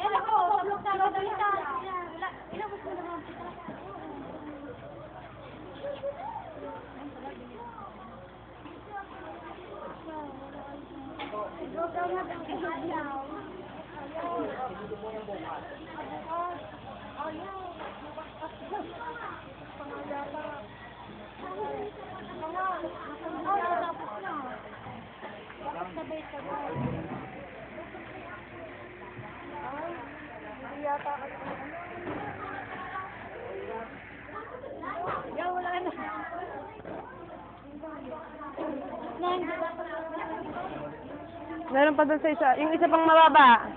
Yan ako, sablok na ako dalita. Ilabas mo naman. Ayaw. Wala na. Meron pa doon sa isa. Yung isa pang mababa.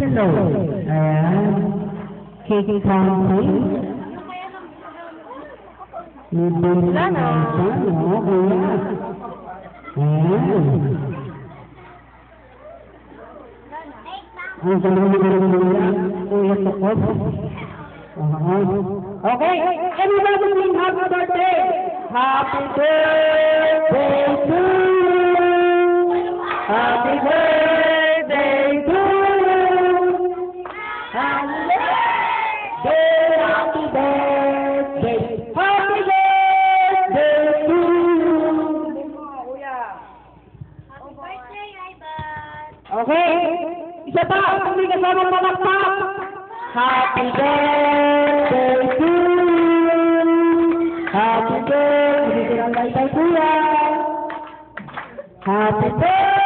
Hello. Ayan. Kiki County. Wala na. Ang okay, everybody sing happy birthday! Happy birthday to you! Happy birthday to you! Happy birthday! Happy birthday! Happy birthday to you! Happy birthday, Ivan! Okay, isa pa, hindi kasama palakpak! Happy birthday to you! Happy birthday! Happy birthday!